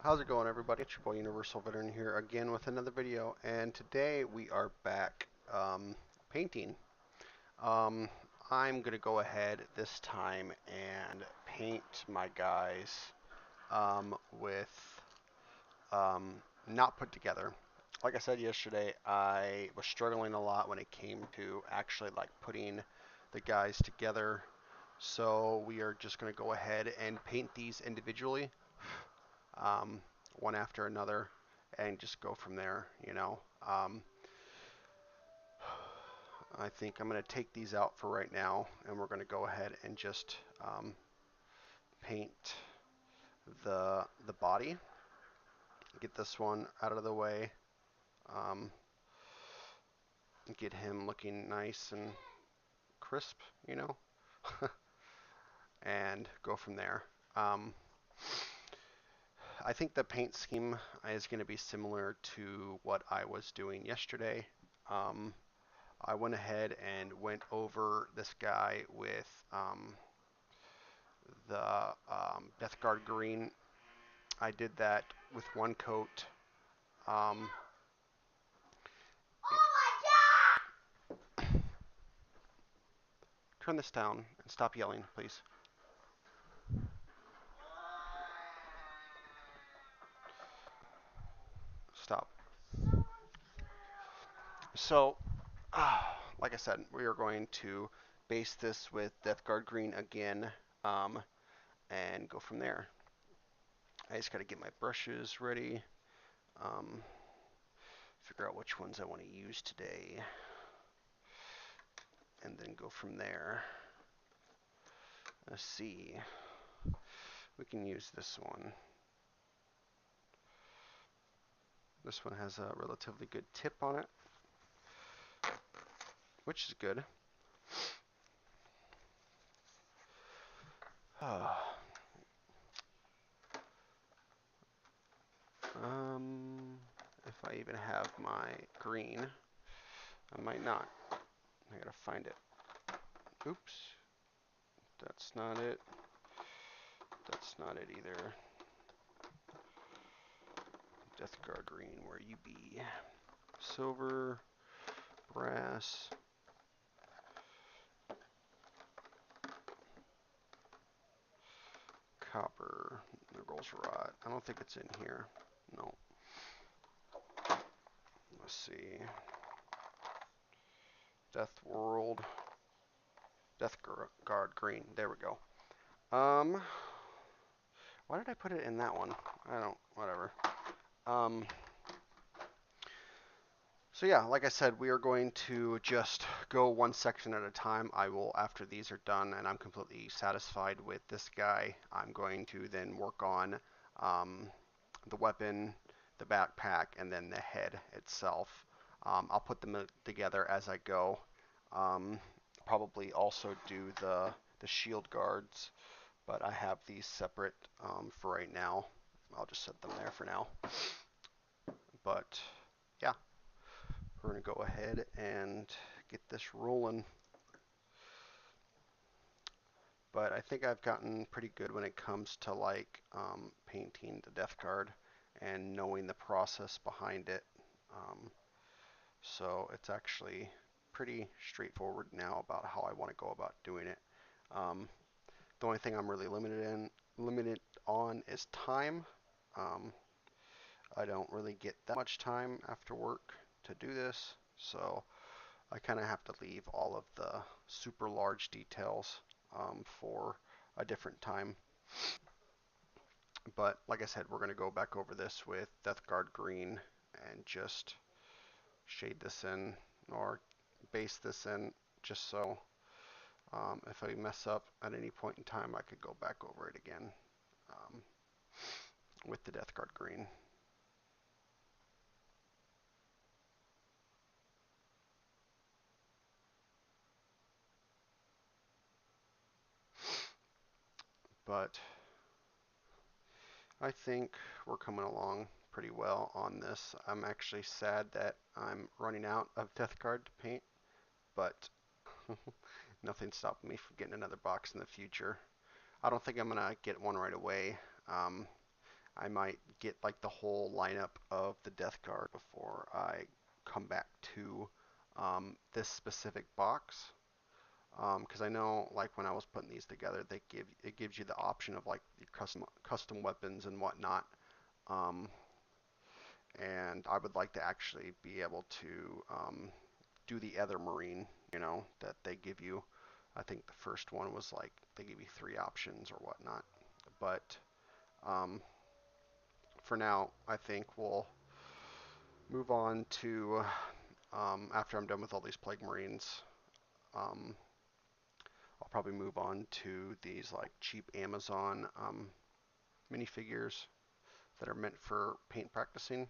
How's it going, everybody? It's your boy Universal Veteran here again with another video, and today we are back painting. Um, I'm gonna go ahead this time and paint my guys with um, not put together. Like I said yesterday, I was struggling a lot when it came to actually like putting the guys together. So we are just gonna go ahead and paint these individually um, one after another, and just go from there. I think I'm going to take these out for right now, and we're going to go ahead and just paint the body. Get this one out of the way. Um, get him looking nice and crisp, you know, and go from there. Um, I think the paint scheme is going to be similar to what I was doing yesterday. Um, I went ahead and went over this guy with the Death Guard green. I did that with one coat. Um, Turn this down and stop yelling, please. Stop. So, like I said, we are going to base this with Death Guard green again, and go from there. I just got to get my brushes ready. Um, Figure out which ones I want to use today, and then go from there. Let's see. We can use this one. This one has a relatively good tip on it, which is good. If I even have my green, I might not. I gotta find it. Oops. That's not it. That's not it either. Death Guard green, where you be? Silver, brass, copper, Nurgle's rot. I don't think it's in here. No. Let's see. Death World. Death Guard green. There we go. Why did I put it in that one? I don't, whatever. So yeah, like I said, we are going to just go one section at a time. I will, after these are done and I'm completely satisfied with this guy, I'm going to then work on the weapon, the backpack, and then the head itself. I'll put them together as I go. Probably also do the shield guards, but I have these separate for right now. I'll just set them there for now. But yeah, we're going to go ahead and get this rolling. But I think I've gotten pretty good when it comes to like painting the Death Guard and knowing the process behind it. So it's actually pretty straightforward now about how I want to go about doing it. The only thing I'm really limited on is time. Um, I don't really get that much time after work to do this, so I kind of have to leave all of the super large details for a different time. But like I said, we're going to go back over this with Death Guard green and just shade this in or base this in, just so if I mess up at any point in time, I could go back over it again um, with the Death Guard green. But I think we're coming along pretty well on this. I'm actually sad that I'm running out of Death Guard to paint, but nothing stopping me from getting another box in the future. I don't think I'm going to get one right away. I might get like the whole lineup of the Death Guard before I come back to this specific box. Because I know, like when I was putting these together, it gives you the option of like your custom weapons and whatnot. Um, and I would like to actually be able to do the other marine, that they give you. I think the first one was like they give you 3 options or whatnot. But um, for now, I think we'll move on to after I'm done with all these plague marines. Um, I'll probably move on to these like cheap Amazon minifigures that are meant for paint practicing.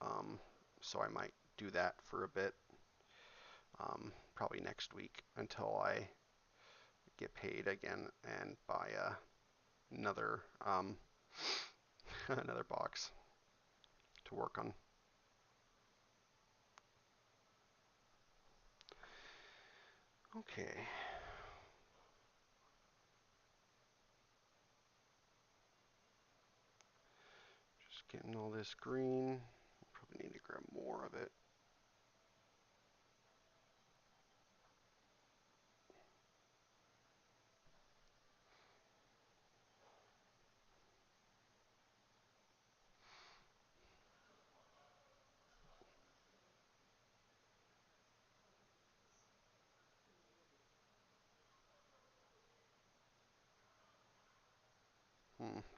Um, so I might do that for a bit, probably next week until I get paid again and buy another another box to work on. Okay, just getting all this green. Probably need to grab more of it.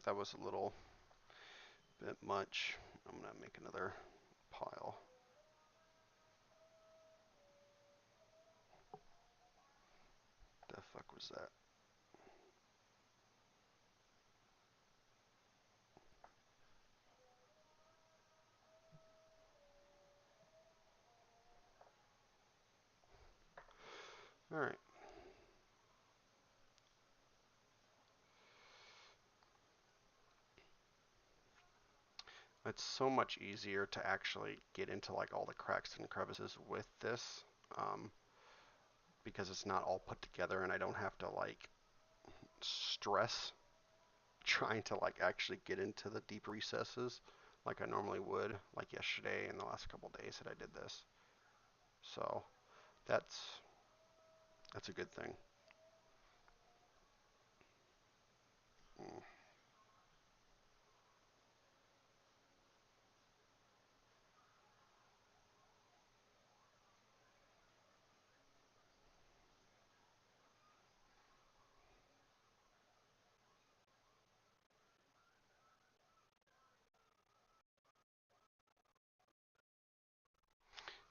That was a little bit much. I'm gonna make another pile. The fuck was that? All right. It's so much easier to actually get into like all the cracks and crevices with this, um, because it's not all put together and I don't have to like stress trying to like actually get into the deep recesses like I normally would, like yesterday and the last couple days that I did this. So that's that's a good thing. Mm.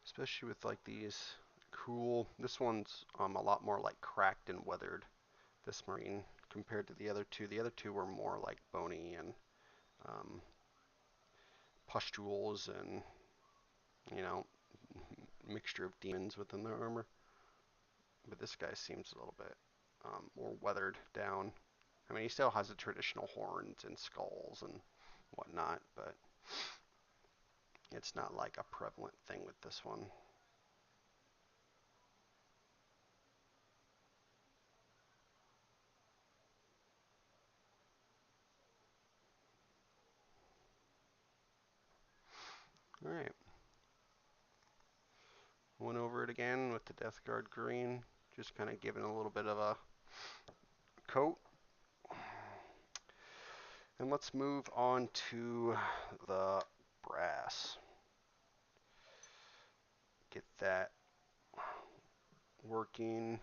Especially with like these cool. This one's a lot more like cracked and weathered. This marine compared to the other two. The other two were more like bony and um, pustules and you know mixture of demons within their armor. But this guy seems a little bit more weathered down. I mean, he still has the traditional horns and skulls and whatnot, but it's not like a prevalent thing with this one. All right, went over it again with the Death Guard green, just kind of giving a little bit of a coat. And let's move on to the brass. Get that working.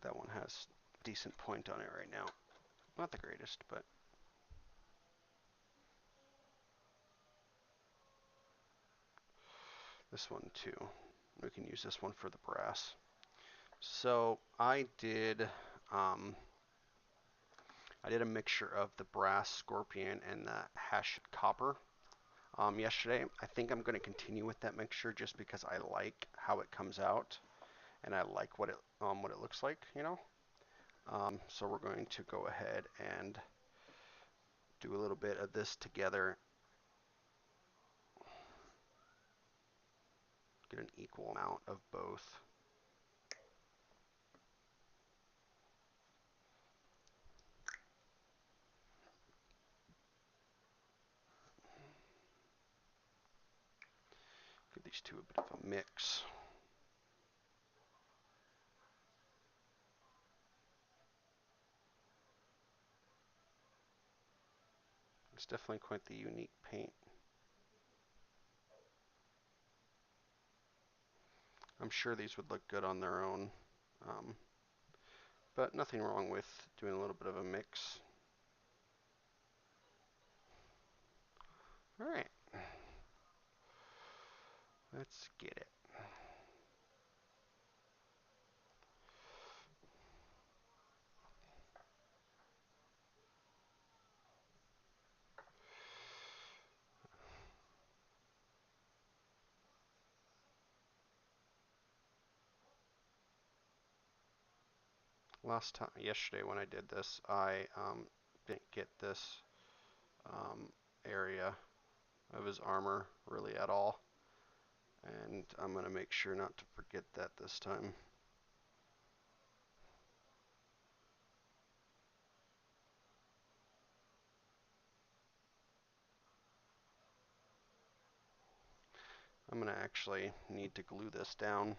That one has decent point on it right now. Not the greatest, but this one too. We can use this one for the brass. So um, I did a mixture of the brass scorpion and the hash copper yesterday. I think I'm going to continue with that mixture just because I like how it comes out and I like what it looks like. So we're going to go ahead and do a little bit of this together. an equal amount of both. Give these two a bit of a mix. It's definitely quite the unique paint. I'm sure these would look good on their own, but nothing wrong with doing a little bit of a mix. All right, let's get it. Yesterday when I did this, I didn't get this area of his armor really at all, and I'm going to make sure not to forget that this time. I'm going to actually need to glue this down.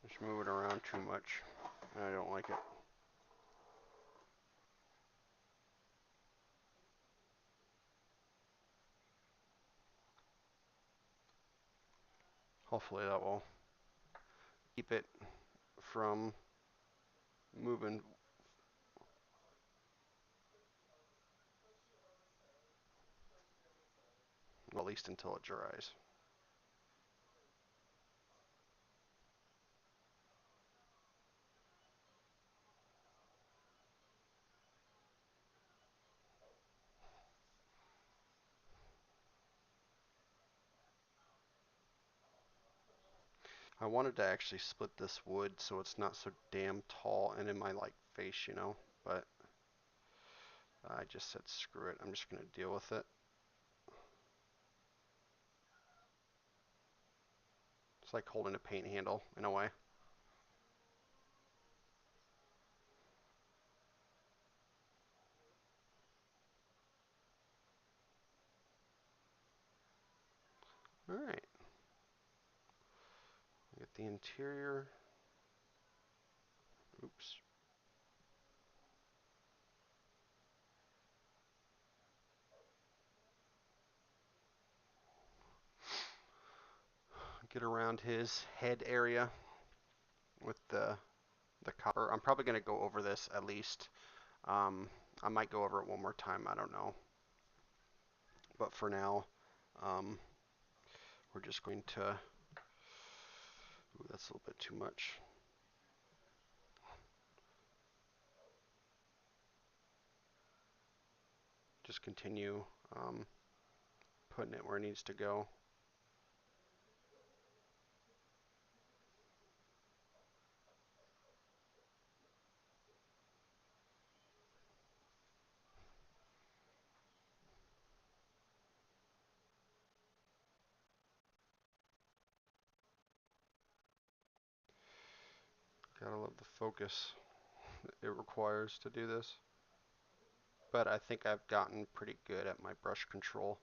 Just move it around too much, and I don't like it. Hopefully that will keep it from moving, well, at least until it dries. I wanted to actually split this wood so it's not so damn tall and in my face, you know, but I just said screw it. I'm just going to deal with it. It's like holding a paint handle in a way. All right. Get the interior. Oops. Get around his head area with the copper. I'm probably going to go over this at least. I might go over it one more time. I don't know. But for now, we're just going to. Ooh, that's a little bit too much. Just continue putting it where it needs to go. Gotta love the focus it requires to do this. But I think I've gotten pretty good at my brush control.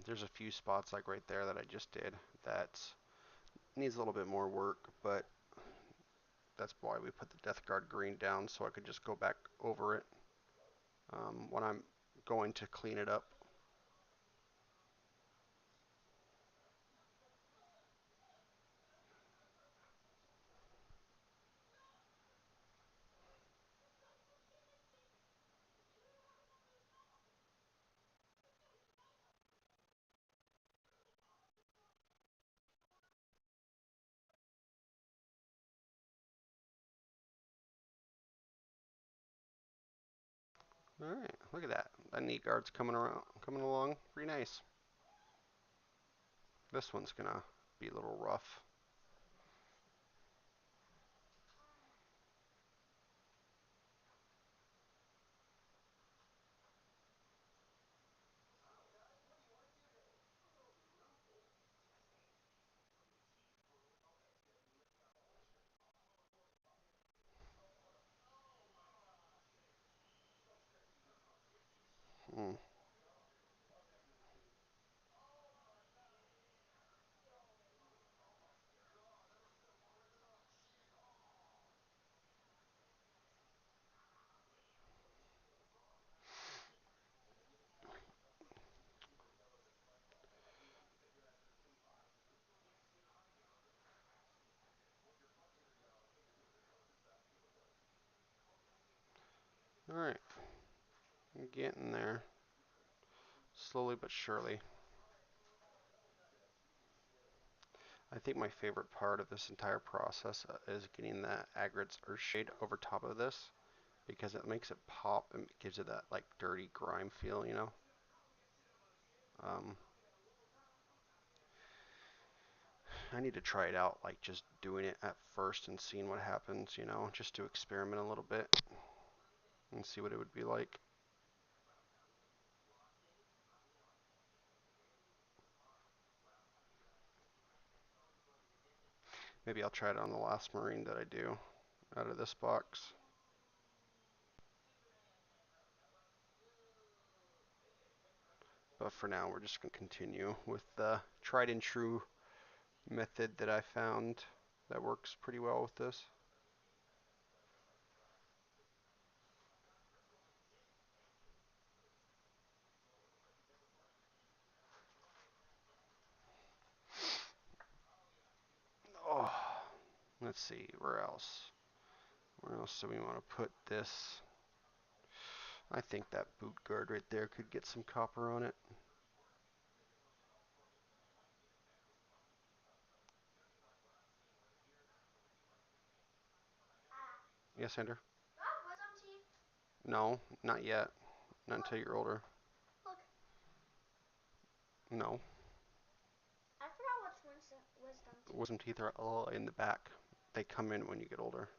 There's a few spots like right there that I just did that needs a little bit more work, but that's why we put the Death Guard green down so I could just go back over it when I'm going to clean it up. Alright, look at that. That knee guard's coming along pretty nice. This one's gonna be a little rough. Alright, I'm getting there. Slowly but surely. I think my favorite part of this entire process is getting the Agrit's Earthshade over top of this, because it makes it pop and gives it that like dirty grime feel, you know. Um, I need to try it out, like just doing it at first and seeing what happens, you know, just to experiment a little bit and see what it would be like. Maybe I'll try it on the last Marine that I do out of this box. But for now, we're just going to continue with the tried and true method that I found that works pretty well with this. Oh, let's see, where else? Where else do we want to put this? I think that boot guard right there could get some copper on it. Yes, Andrew? No, not yet. Not until you're older. No. Wisdom teeth are all in the back. They come in when you get older.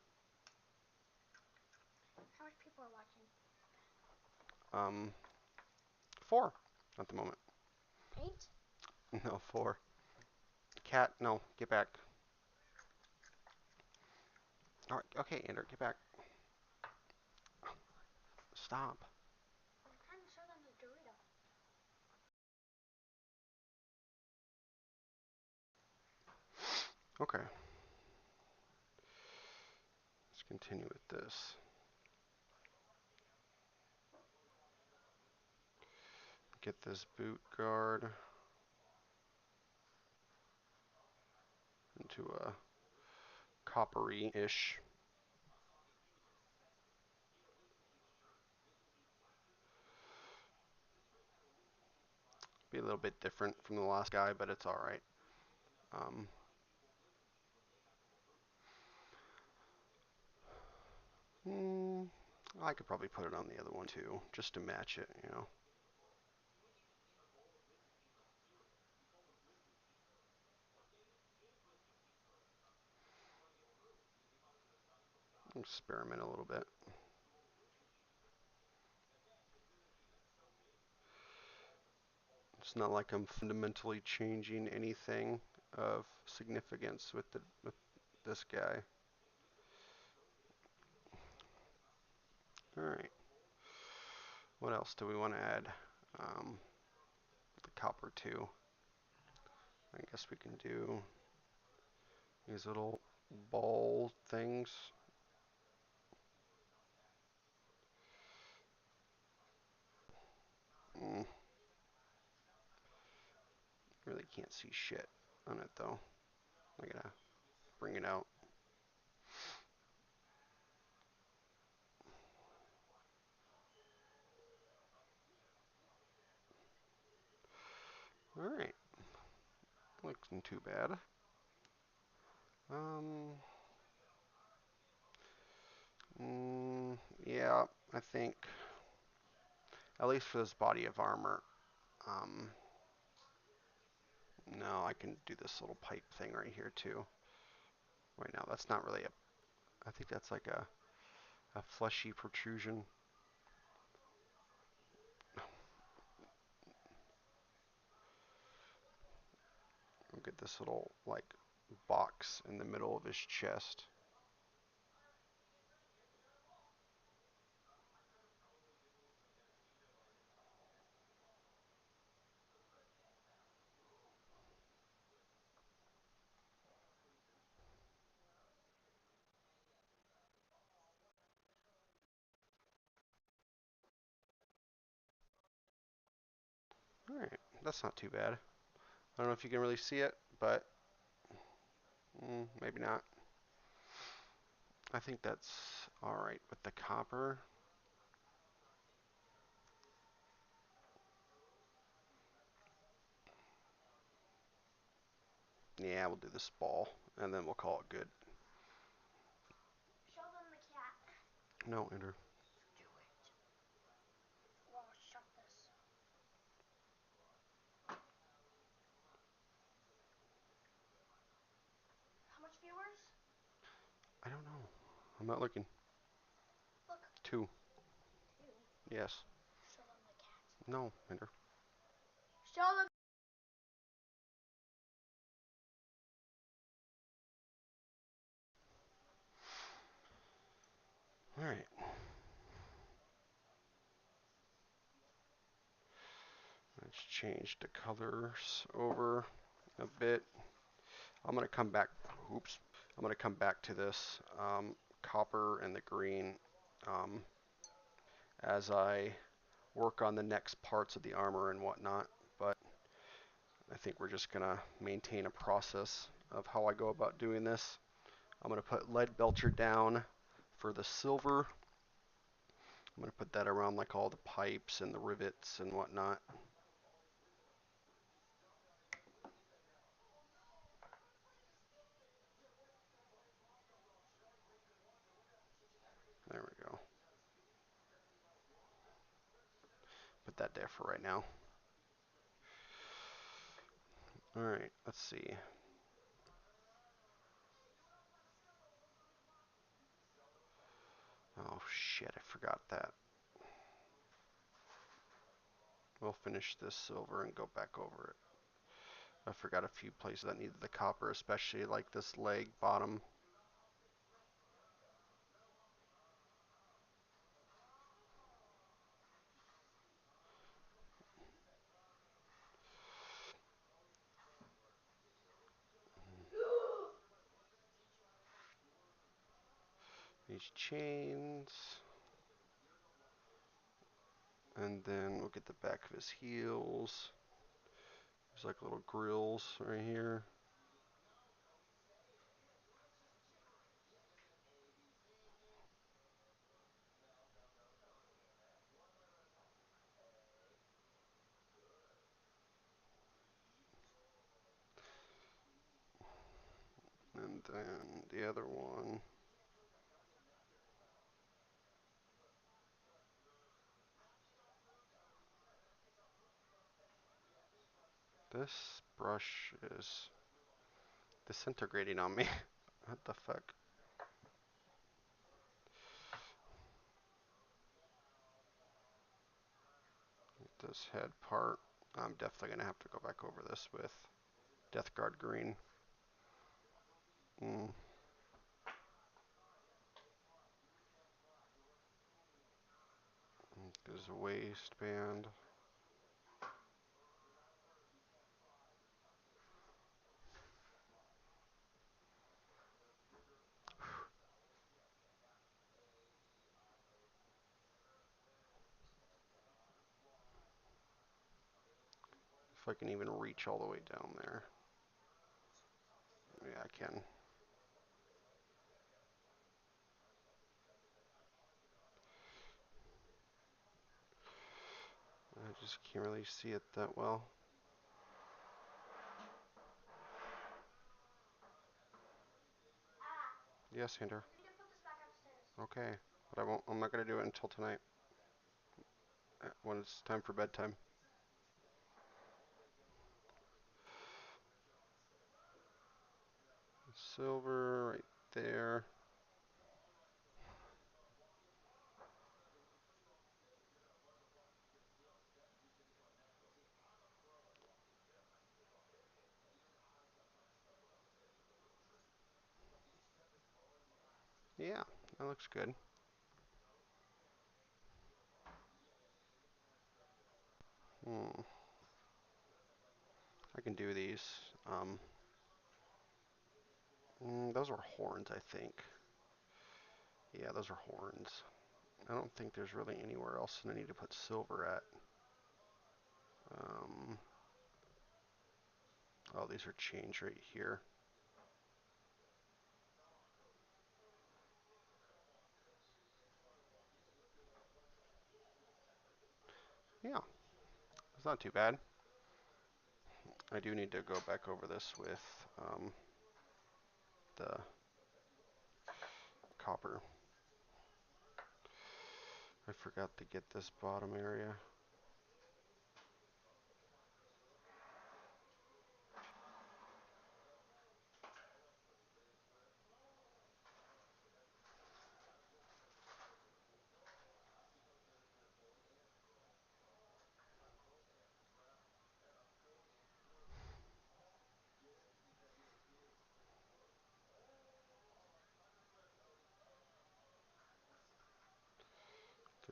Um, 4 at the moment. 8? No, 4. Cat, no, get back. All right, okay, Andrew, get back. Stop. Okay. Let's continue with this. Get this boot guard into a coppery-ish. Be a little bit different from the last guy, but it's alright. Um, I could probably put it on the other one too, just to match it, you know. Experiment a little bit. It's not like I'm fundamentally changing anything of significance with this guy. All right. What else do we want to add? The copper too. I guess we can do these little ball things. Mm, really can't see shit on it though. I gotta bring it out. All right. Looks too bad. Um. Yeah, I think at least for this body of armor. Um. No, I can do this little pipe thing right here too. Right now, that's not really a. I think that's like a fleshy protrusion. We'll get this little like box in the middle of his chest. All right, that's not too bad. I don't know if you can really see it, but maybe not. I think that's all right with the copper. Yeah, we'll do this ball, and then we'll call it good. Show them the cat. No, enter. Do it. Well, shut this. How much viewers? I don't know. I'm not looking. Look. 2. 2. Yes. Show them the cat. No, enter. Show them. All right. Let's change the colors over a bit. I'm gonna come back. Oops. I'm gonna come back to this copper and the green um, as I work on the next parts of the armor and whatnot. But I think we're just gonna maintain a process of how I go about doing this. I'm gonna put lead belcher down for the silver. I'm gonna put that around like all the pipes and the rivets and whatnot. There we go. Put that there for right now. All right, let's see. Oh shit, I forgot that. We'll finish this silver and go back over it. I forgot a few places that needed the copper, especially like this leg bottom. These chains. And then we'll get the back of his heels. There's like little grills right here. And then the other one. This brush is disintegrating on me. What the fuck? This head part. I'm definitely going to have to go back over this with Death Guard green. There's a waistband. If I can even reach all the way down there. Yeah, I can. I just can't really see it that well. Yes, Hunter. You need to put this back upstairs. Okay, but I'm not gonna do it until tonight, when it's time for bedtime. Silver right there. Yeah, that looks good. Hmm. I can do these. Those are horns, I think. Yeah, those are horns. I don't think there's really anywhere else that I need to put silver at. Um, oh, these are chains right here. Yeah, it's not too bad. I do need to go back over this with the copper. I forgot to get this bottom area.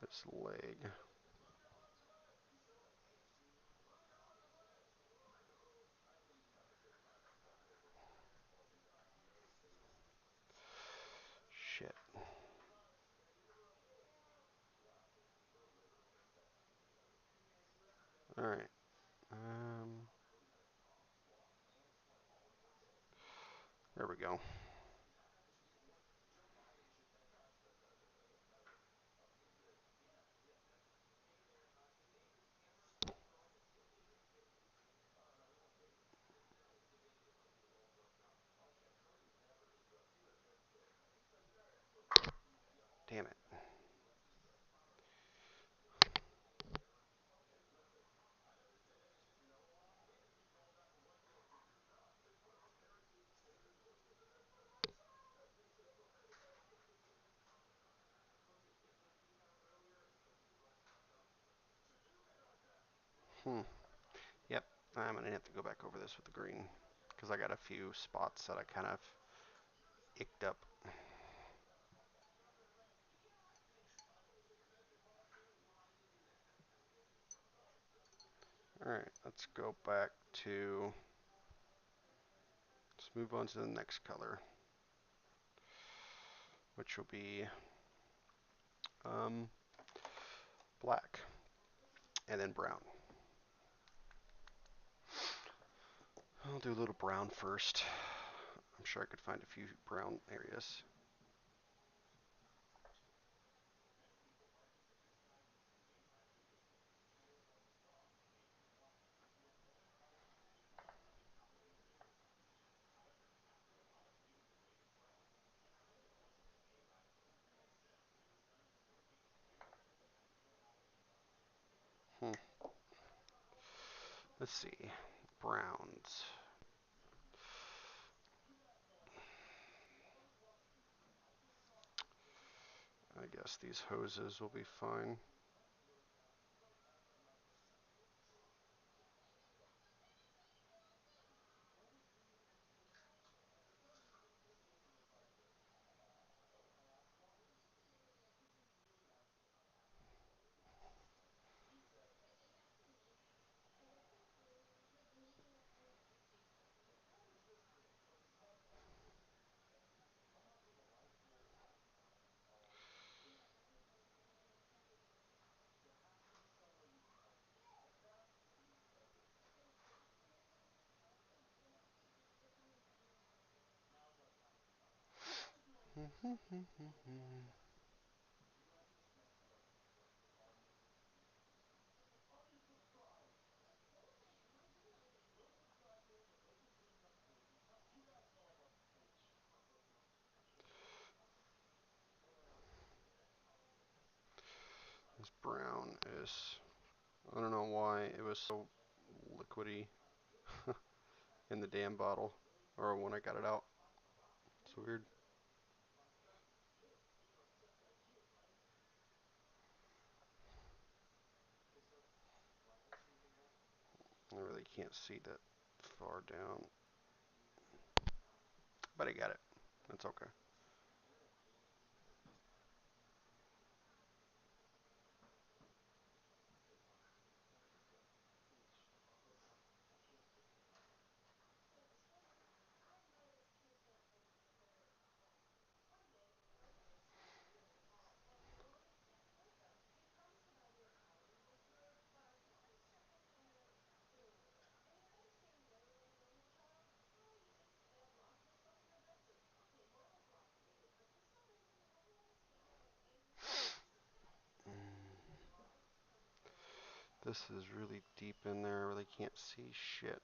This leg. Shit. Alright. There we go. Damn it. Hmm. Yep. I'm gonna have to go back over this with the green because I got a few spots that I kind of icked up. Alright, let's go back to, let's move on to the next color, which will be um, black and then brown. I'll do a little brown first. I'm sure I could find a few brown areas. Hmm. Let's see. Browns. I guess these hoses will be fine. This brown is, I don't know why it was so liquidy in the damn bottle, or when I got it out. It's weird. I really can't see that far down, but I got it. That's okay. This is really deep in there. I really can't see shit.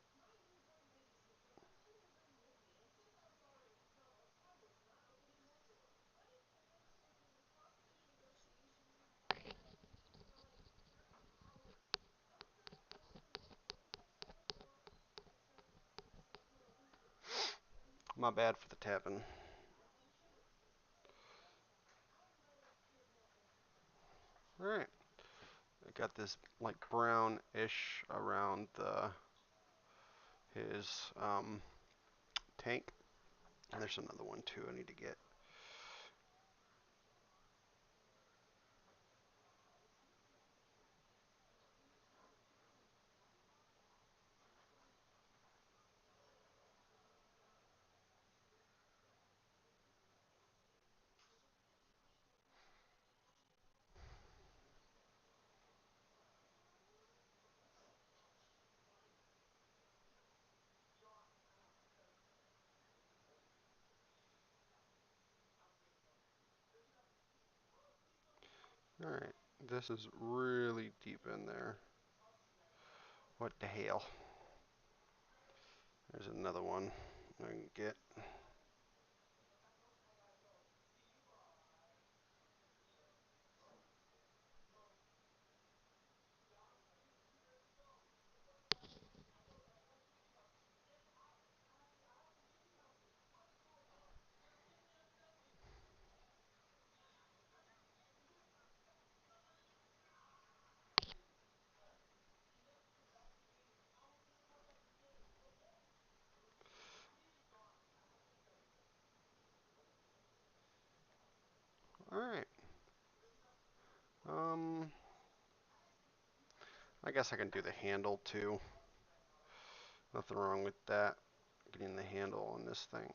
My bad for the tapping. Alright, I got this like brownish around his tank. And there's another one too I need to get. Alright, this is really deep in there. What the hell? There's another one I can get. Alright. Um, I guess I can do the handle too. Nothing wrong with that. Getting the handle on this thing.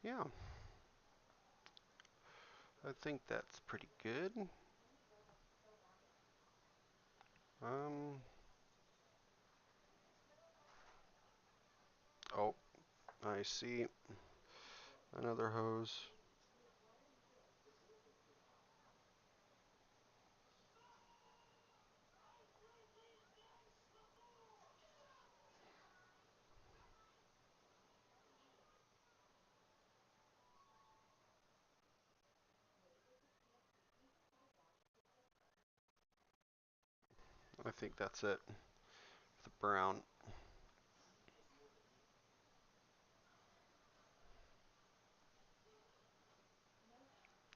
Yeah, I think that's pretty good. Um, oh, I see another hose. I think that's it. The brown.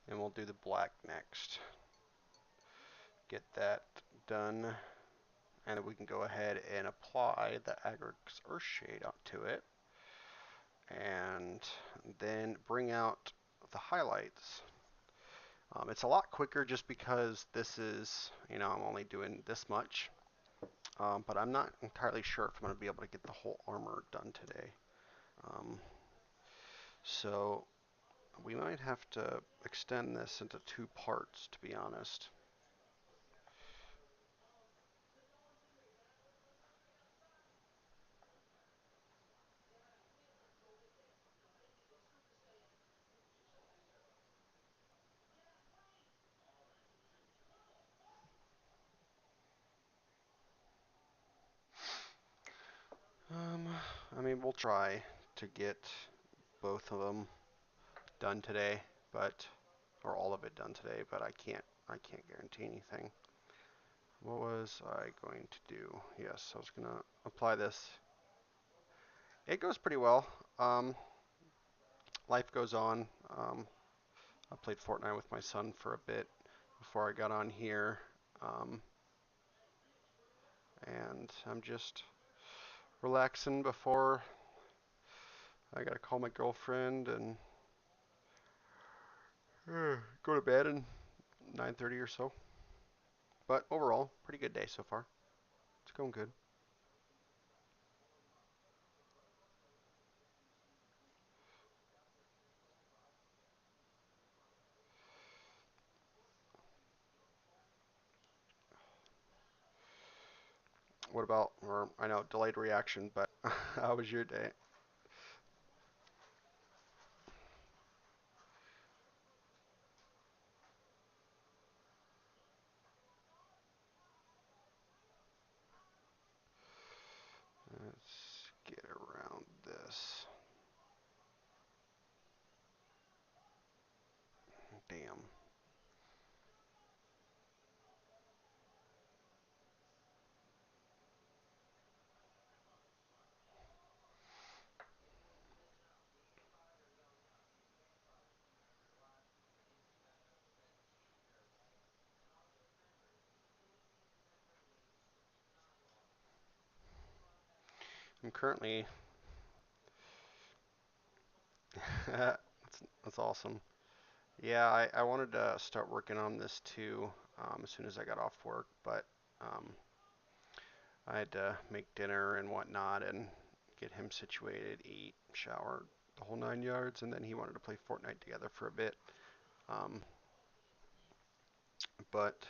And we'll do the black next. Get that done. And we can go ahead and apply the Agrix Earthshade onto it. And then bring out the highlights. It's a lot quicker just because this is, I'm only doing this much. But I'm not entirely sure if I'm going to be able to get the whole armor done today. Um, so we might have to extend this into two parts, to be honest. Um, I mean, we'll try to get both of them done today, but or all of it done today, but I can't guarantee anything. What was I going to do? Yes, I was gonna apply this. It goes pretty well. Um, Life goes on. I played Fortnite with my son for a bit before I got on here, um, and I'm just relaxing before I gotta call my girlfriend and go to bed at 9:30 or so. But overall, pretty good day so far. It's going good. What about, or I know delayed reaction, but how was your day? Damn. I'm currently. That's awesome. Yeah, I wanted to start working on this too as soon as I got off work, but um, I had to make dinner and whatnot and get him situated, eat, shower, the whole 9 yards, and then he wanted to play Fortnite together for a bit. Um, but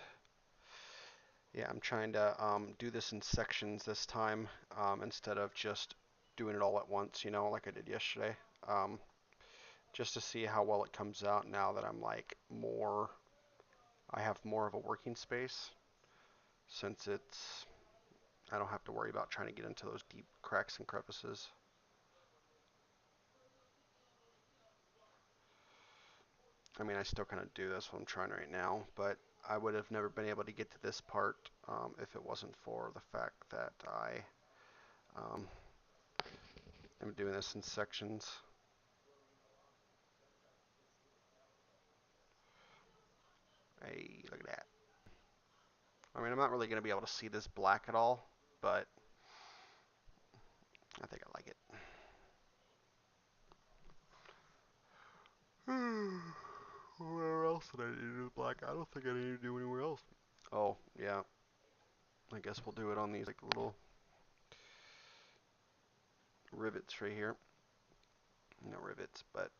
yeah, I'm trying to do this in sections this time instead of just doing it all at once, like I did yesterday. Um, just to see how well it comes out now that I have more of a working space since I don't have to worry about trying to get into those deep cracks and crevices. I mean, I still kind of do this what I'm trying right now, but I would have never been able to get to this part if it wasn't for the fact that I um, am doing this in sections. Hey, look at that. I mean, I'm not really going to be able to see this black at all, but I think I like it. Where else did I need to do black? I don't think I need to do anywhere else. Oh, yeah. I guess we'll do it on these like little rivets right here. No rivets, but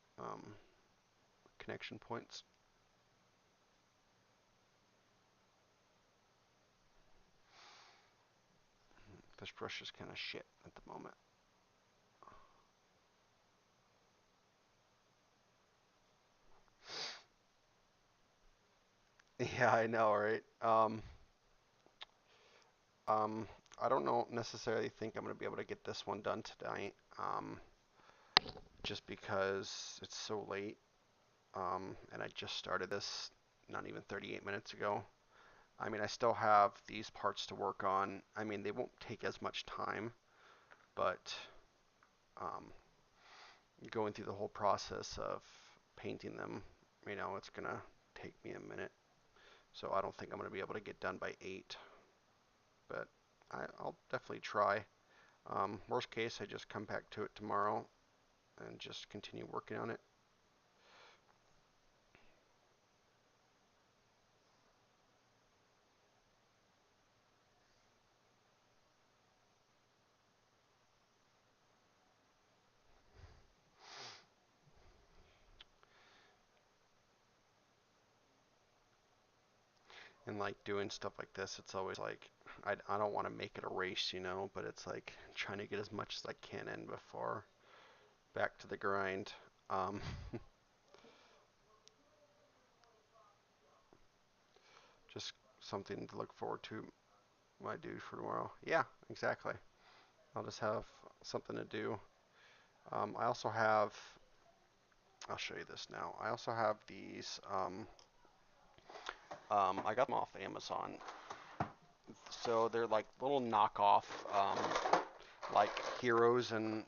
connection points. This brush is kind of shit at the moment. Yeah, I know, right? Um, I don't know necessarily think I'm gonna be able to get this one done tonight. Just because it's so late. And I just started this not even 38 minutes ago. I mean, I still have these parts to work on. I mean, they won't take as much time, but um, going through the whole process of painting them, it's gonna take me a minute. So I don't think I'm gonna be able to get done by 8, but I'll definitely try. Worst case, I just come back to it tomorrow and just continue working on it. And like doing stuff like this, it's always like I don't want to make it a race, but it's like trying to get as much as I can in before back to the grind. Um, just something to look forward to. My do for tomorrow. Yeah, exactly. I'll just have something to do. I also have. I'll show you this now. I also have these. I got them off Amazon, so they're like little knockoff, like heroes and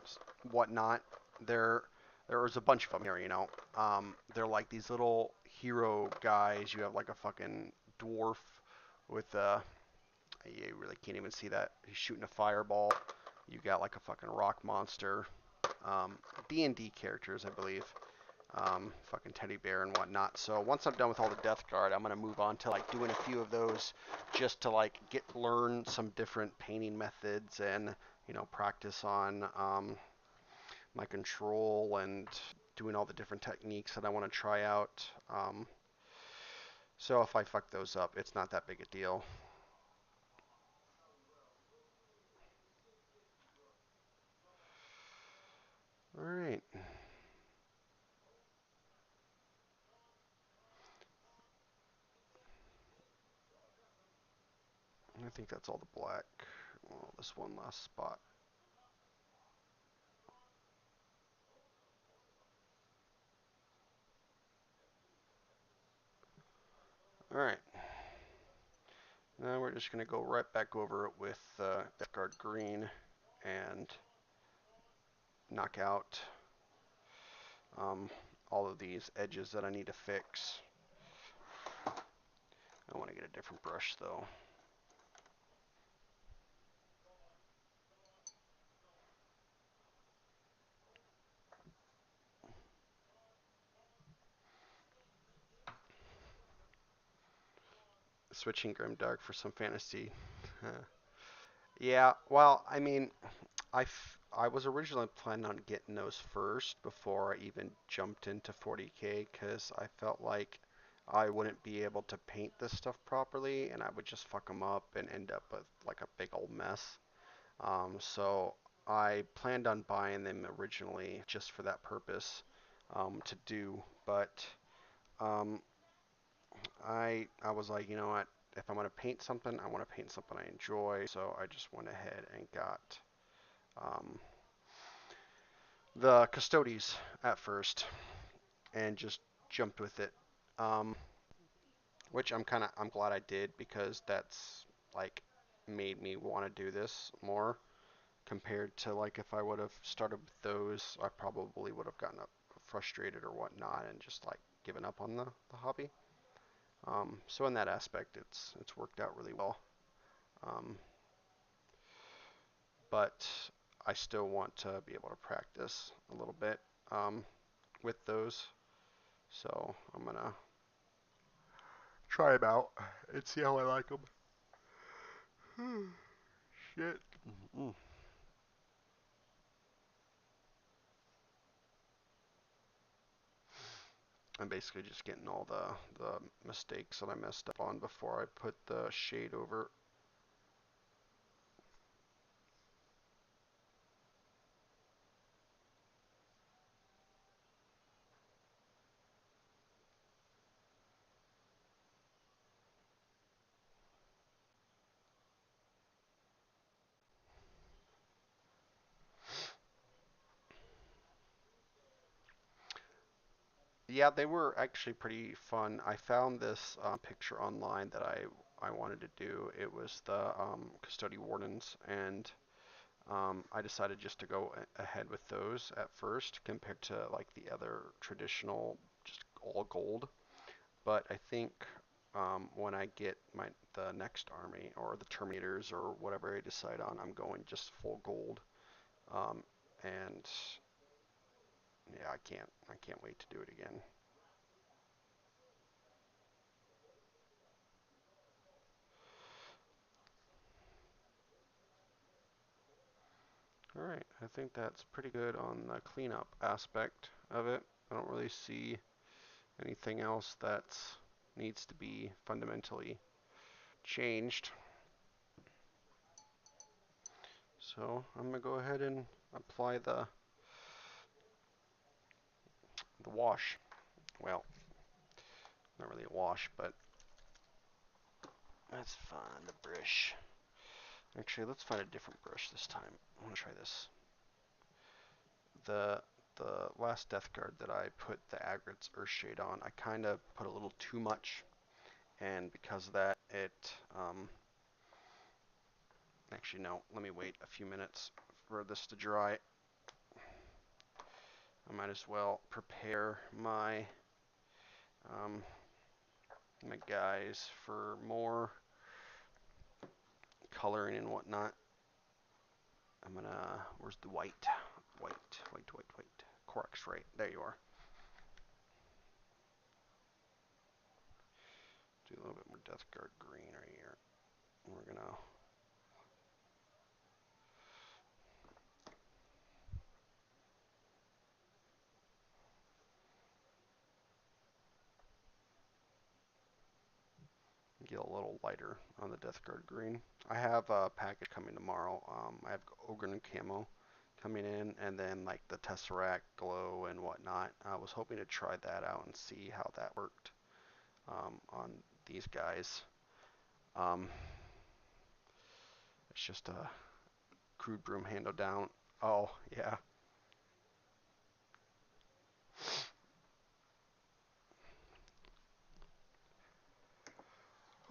whatnot. There, there was a bunch of them here. They're like these little hero guys. You have like a fucking dwarf with a. You really can't even see that. He's shooting a fireball. You got like a fucking rock monster. D&D characters, I believe. Fucking teddy bear and whatnot. So once I'm done with all the Death Guard, I'm gonna move on to like doing a few of those, just to like learn some different painting methods and practice on my control and doing all the different techniques that I want to try out. So if I fuck those up, it's not that big a deal. All right. I think that's all the black. Well, this one last spot. Alright, now we're just going to go right back over it with Death Guard Green and knock out um, all of these edges that I need to fix. I want to get a different brush though. Switching Grimdark for some fantasy. Yeah, well, I mean, I was originally planning on getting those first before I even jumped into 40K because I felt like I wouldn't be able to paint this stuff properly and I would just fuck them up and end up with like a big old mess. So I planned on buying them originally just for that purpose to do, but um, I was like, you know what? If I'm gonna paint something, I want to paint something I enjoy. So I just went ahead and got um, the Custodes at first and just jumped with it. Um, which I'm glad I did because that's like made me want to do this more compared to like if I would have started with those, I probably would have gotten frustrated or whatnot and just like given up on the hobby. So in that aspect, it's worked out really well. Um, but I still want to be able to practice a little bit um, with those. So I'm gonna try them out and see how I like them. Shit. Mm. I'm basically just getting all the mistakes that I messed up on before I put the shade over. Yeah, they were actually pretty fun. I found this picture online that I wanted to do. It was the Custody Wardens, and I decided just to go ahead with those at first compared to like the other traditional, just all gold. But I think when I get the next army or the Terminators or whatever I decide on, I'm going just full gold. Um, and yeah, I can't wait to do it again. All right, I think that's pretty good on the cleanup aspect of it. I don't really see anything else that needs to be fundamentally changed. So I'm gonna go ahead and apply the wash. Well, not really a wash, but let's find a brush. Actually, let's find a different brush this time. I'm gonna try this. The the last Death Guard that I put the Agrit's Earthshade on, I kind of put a little too much, and because of that, it actually no. Let me wait a few minutes for this to dry. I might as well prepare um, my guys for more coloring and whatnot. I'm gonna, where's the white? White. Corax, right, there you are. Do a little bit more Death Guard green right here. And we're gonna get a little lighter on the Death Guard green. I have a package coming tomorrow. I have Ogren and Camo coming in, and then like the Tesseract glow and whatnot. I was hoping to try that out and see how that worked on these guys. Um, it's just a crude broom handle down. Oh yeah,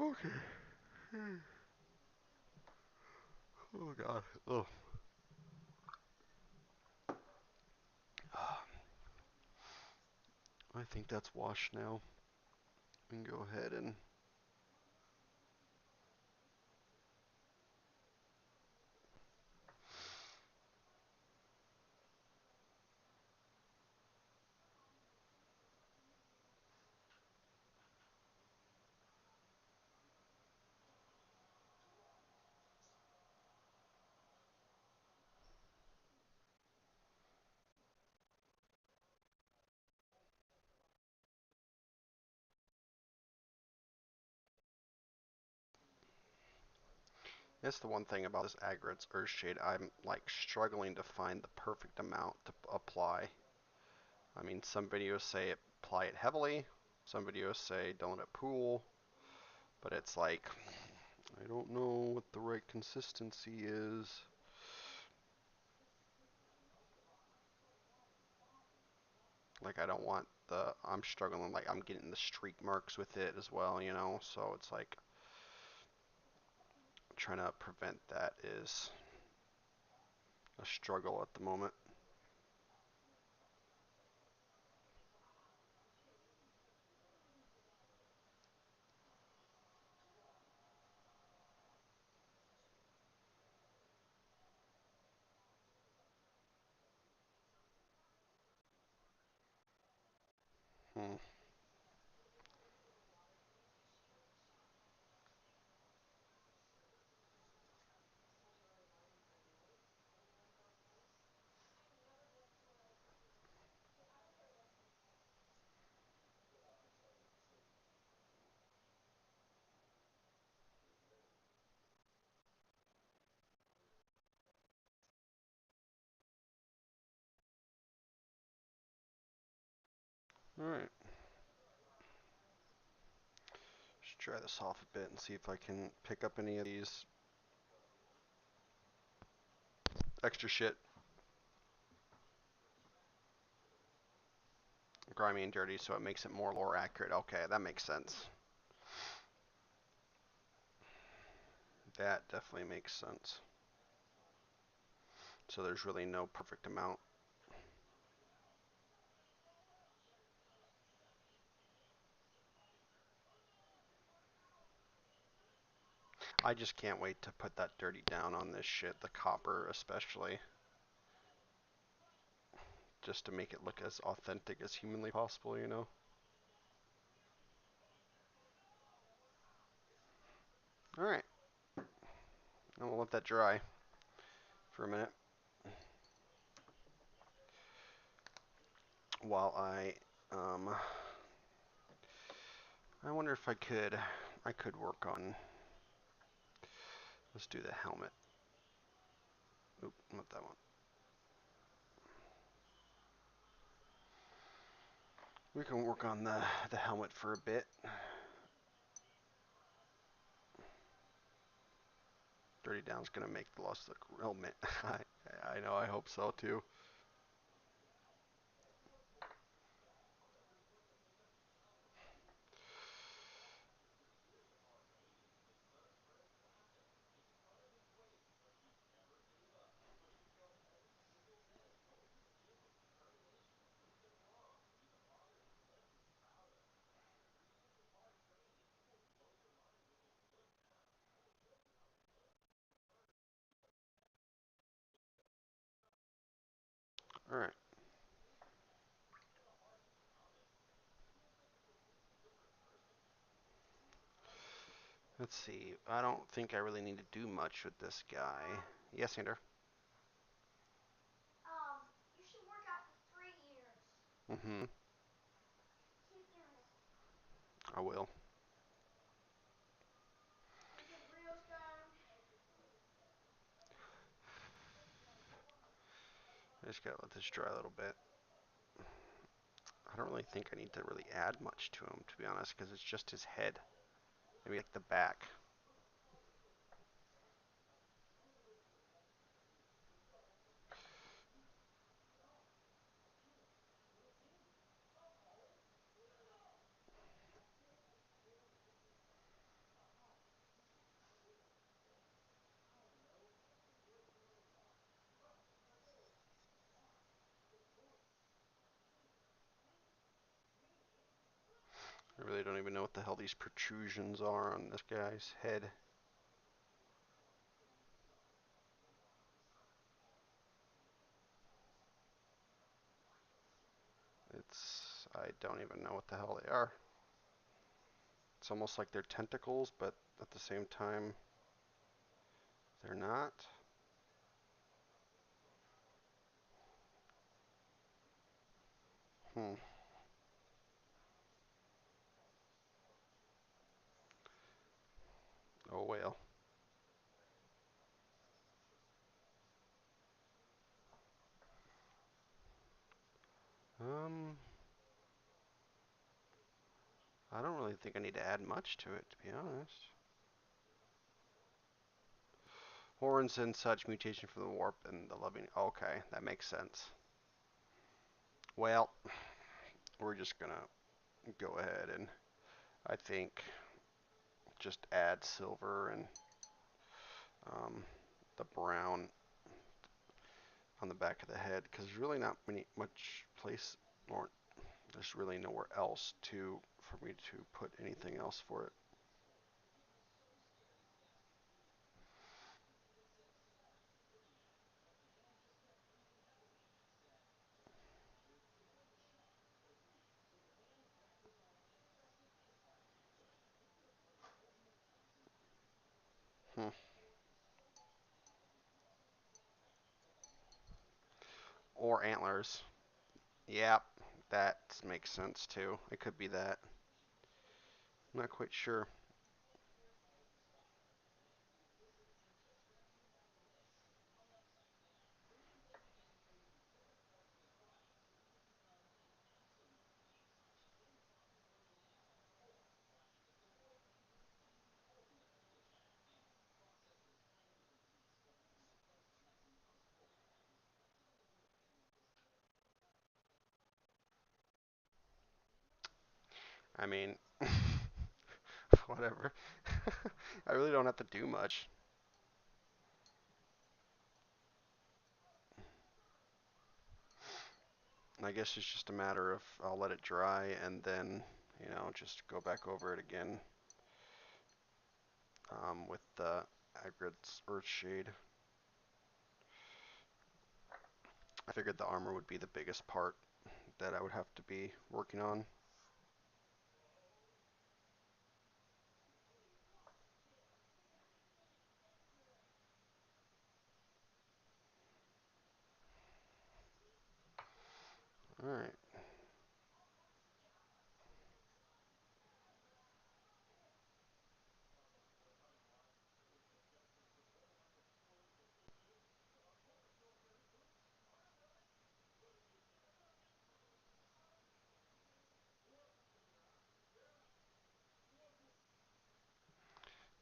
Okay. Oh god. Oh. I think that's washed now. We can go ahead and that's the one thing about this Agrit's Earthshade. I'm like struggling to find the perfect amount to apply. I mean, some videos say apply it heavily, some videos say don't let it pool, but it's like I don't know what the right consistency is. Like I don't want the I'm struggling like I'm getting the streak marks with it as well, you know. So it's like trying to prevent that is a struggle at the moment. Hmm. All right. Just try this off a bit and see if I can pick up any of these extra shit, grimy and dirty, so it makes it more lore accurate. Okay, that makes sense. That definitely makes sense. So there's really no perfect amount. I just can't wait to put that dirty down on this shit, the copper especially, just to make it look as authentic as humanly possible, you know? Alright, I'm gonna let that dry for a minute while I wonder if I could work on, let's do the helmet. Oop, not that one. We can work on the helmet for a bit. Dirty down's gonna make the loss look helmet. I know, I hope so too. Alright, let's see. I don't think I really need to do much with this guy. Yes, Sander? You should work out for 3 years. Mm-hmm. Keep doing it. I will. And get reels done. I just gotta let this dry a little bit. I don't really think I need to really add much to him, to be honest, because it's just his head. Maybe like the back. I really don't even know what the hell these protrusions are on this guy's head. I don't even know what the hell they are. It's almost like they're tentacles, but at the same time, they're not. Hmm. Oh well. Um, I don't really think I need to add much to it, to be honest. Horns and such mutation from the warp and the loving. Okay, that makes sense. Well, we're just gonna go ahead and I think just add silver and um, the brown on the back of the head because there's really not much place or there's really nowhere else to for me to put anything else for it. Hmm. Or antlers. Yep, that makes sense too. It could be that. I'm not quite sure. I mean, whatever. I really don't have to do much. I guess it's just a matter of I'll let it dry and then, just go back over it again with the Agrid's Earthshade. I figured the armor would be the biggest part that I would have to be working on. Alright.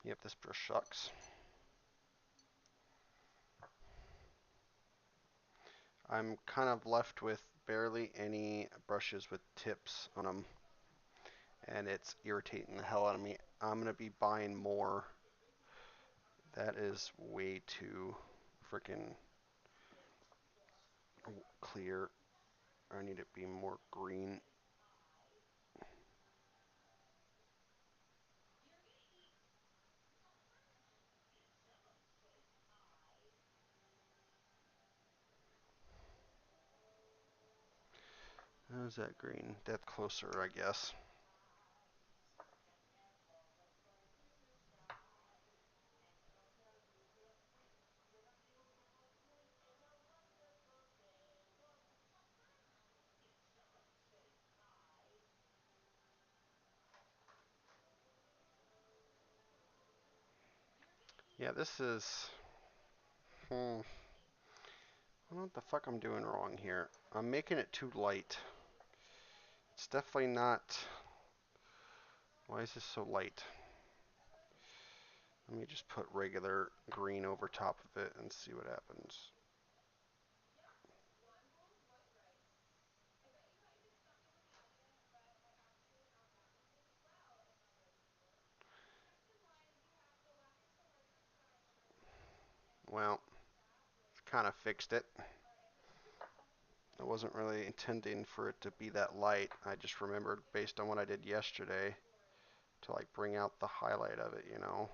Yep, this brush sucks. I'm kind of left with barely any brushes with tips on them, and it's irritating the hell out of me. I'm going to be buying more. That is way too freaking clear. I need it to be more green. How's that green? That's closer, I guess. Yeah, this is... Hmm, I don't know what the fuck I'm doing wrong here. I'm making it too light. It's definitely not... Why is this so light? Let me just put regular green over top of it and see what happens. Well, kind of fixed it. I wasn't really intending for it to be that light. I just remembered based on what I did yesterday to like bring out the highlight of it, you know,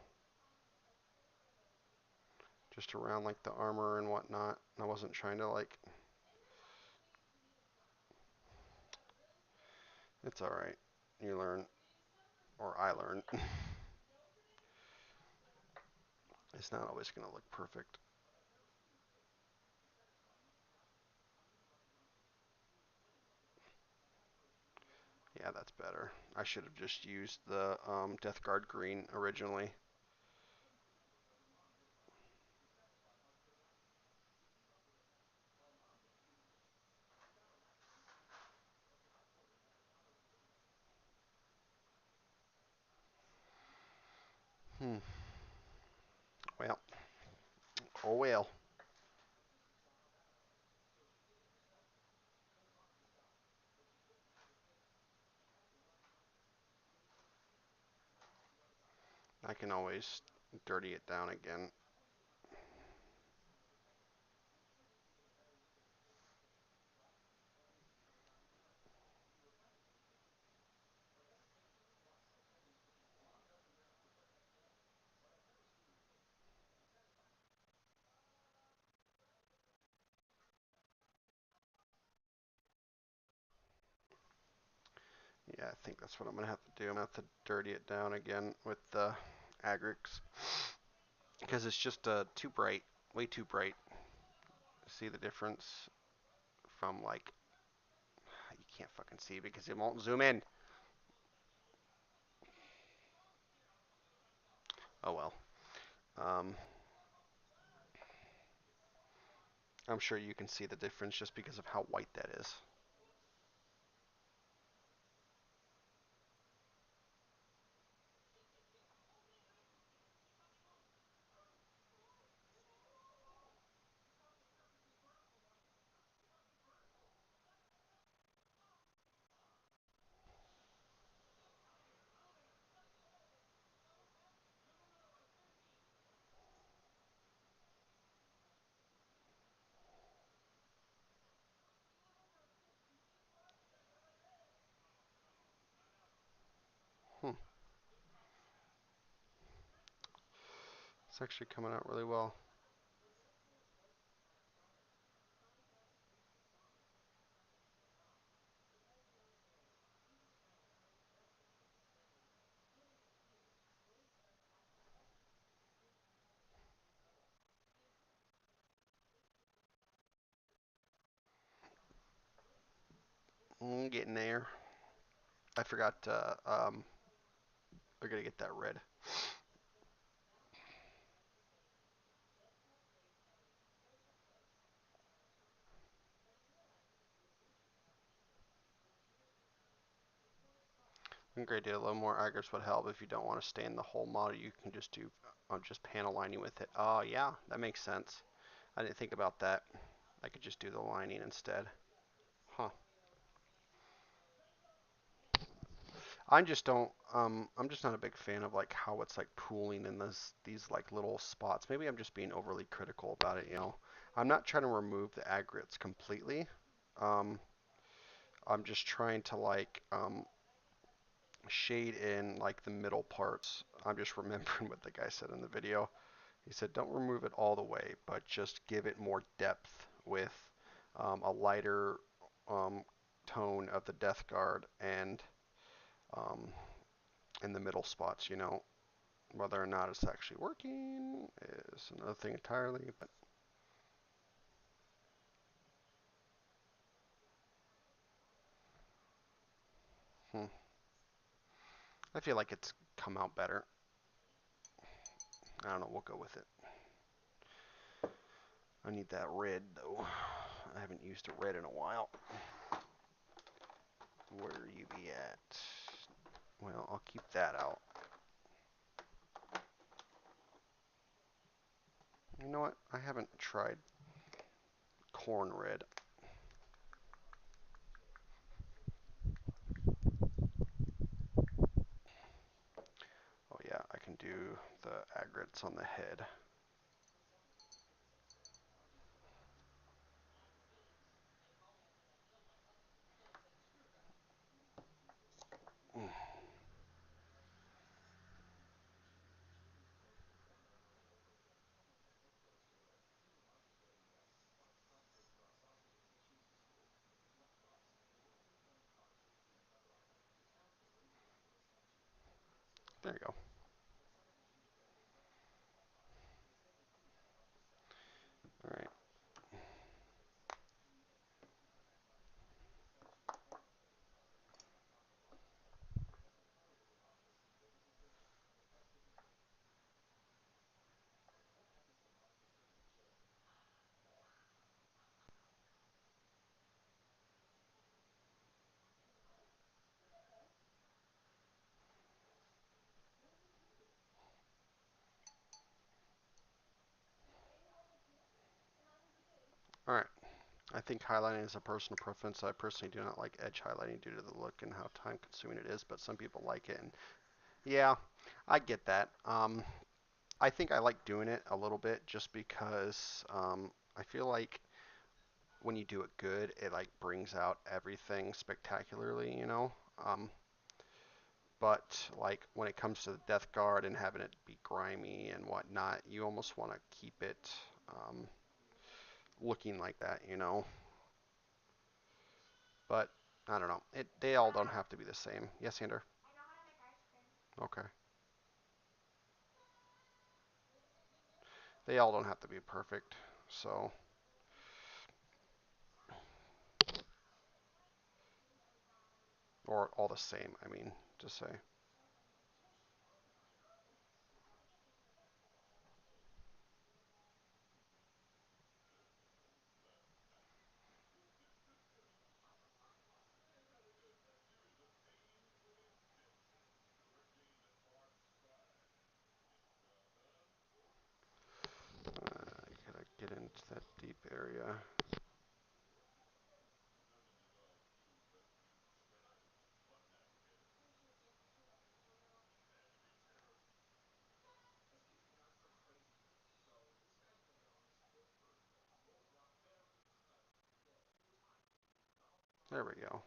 just around like the armor and whatnot. I wasn't trying to like, it's alright. You learn, or I learn. It's not always going to look perfect. Yeah, that's better. I should have just used the Death Guard green originally. Hmm. Well, oh well. I can always dirty it down again. Yeah, I think that's what I'm gonna have to do. I'm gonna have to dirty it down again with the Agrix because it's just too bright, way too bright. See the difference from like you can't fucking see because it won't zoom in. Oh well. Um, I'm sure you can see the difference just because of how white that is. Hmm. It's actually coming out really well. Getting there. I forgot. We're gonna get that red. A great deal. A little more Agris would help. If you don't want to stain the whole model, you can just do just panel lining with it. Oh yeah, that makes sense. I didn't think about that. I could just do the lining instead. Huh. I just don't. I'm just not a big fan of like how it's like pooling in these like little spots. Maybe I'm just being overly critical about it. You know, I'm not trying to remove the aggregates completely. Um, I'm just trying to like shade in like the middle parts. I'm just remembering what the guy said in the video. He said, don't remove it all the way, but just give it more depth with a lighter um, tone of the Death Guard and um, in the middle spots, you know. Whether or not it's actually working is another thing entirely, but hmm, I feel like it's come out better. I don't know, we'll go with it. I need that red though. I haven't used a red in a while. Where you be at? Well, I'll keep that out. You know what? I haven't tried corn red. Oh yeah, I can do the aggregates on the head. There you go. All right. All right. I think highlighting is a personal preference. I personally do not like edge highlighting due to the look and how time consuming it is, but some people like it. And yeah, I get that. I think I like doing it a little bit just because I feel like when you do it good, it like brings out everything spectacularly, you know. But like when it comes to the Death Guard and having it be grimy and whatnot, you almost want to keep it um, looking like that, you know. But I don't know. They all don't Dad, have to be the same. Yes, Sander. I know how to make ice cream. Okay. They all don't have to be perfect. So, or all the same. I mean, to say. Gotta get into that deep area. There we go.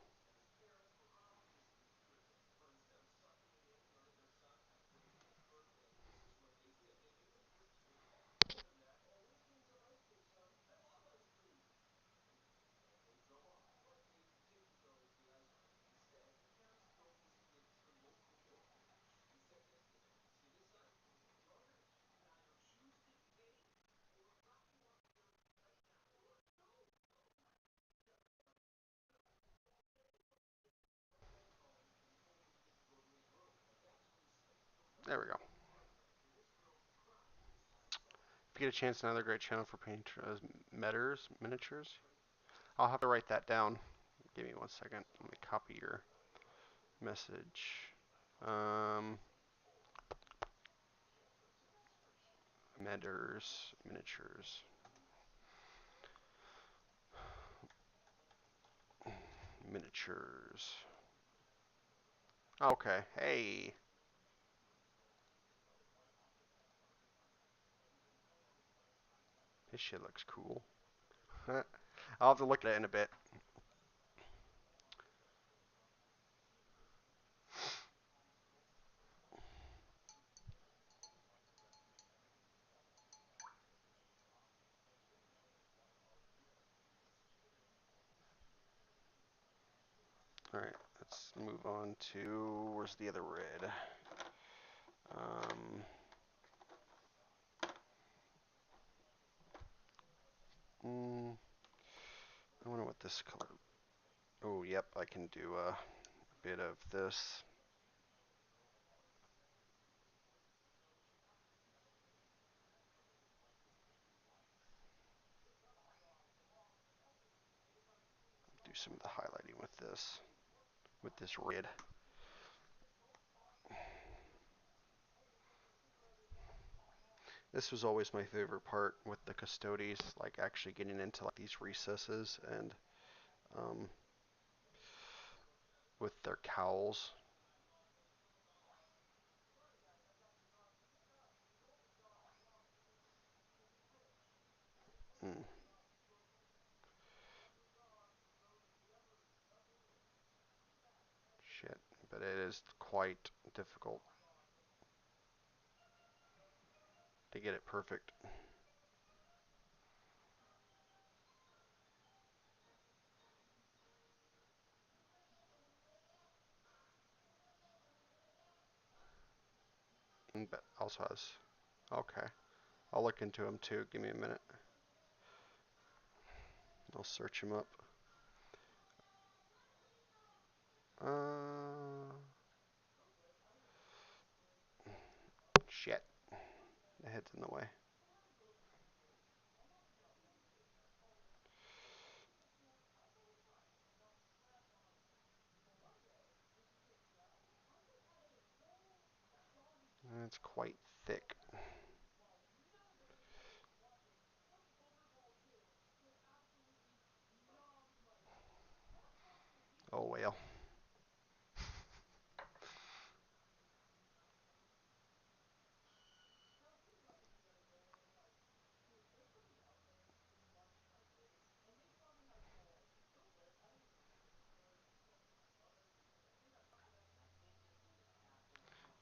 There we go. If you get a chance, another great channel for painters, miniatures. I'll have to write that down. Give me 1 second. Let me copy your message. Um, miniatures, miniatures. Okay. Hey, this shit looks cool. I'll have to look at it in a bit. All right, let's move on to where's the other red? Um, I wonder what this color. Oh, yep, I can do a bit of this. Do some of the highlighting with this red. This was always my favorite part with the Custodes, like actually getting into like these recesses and um, with their cowls. Mm, shit, but it is quite difficult to get it perfect. But also has. Okay. I'll look into him too. Give me a minute. I'll search him up. Uh, shit. The head's in the way. It's quite thick. Oh well.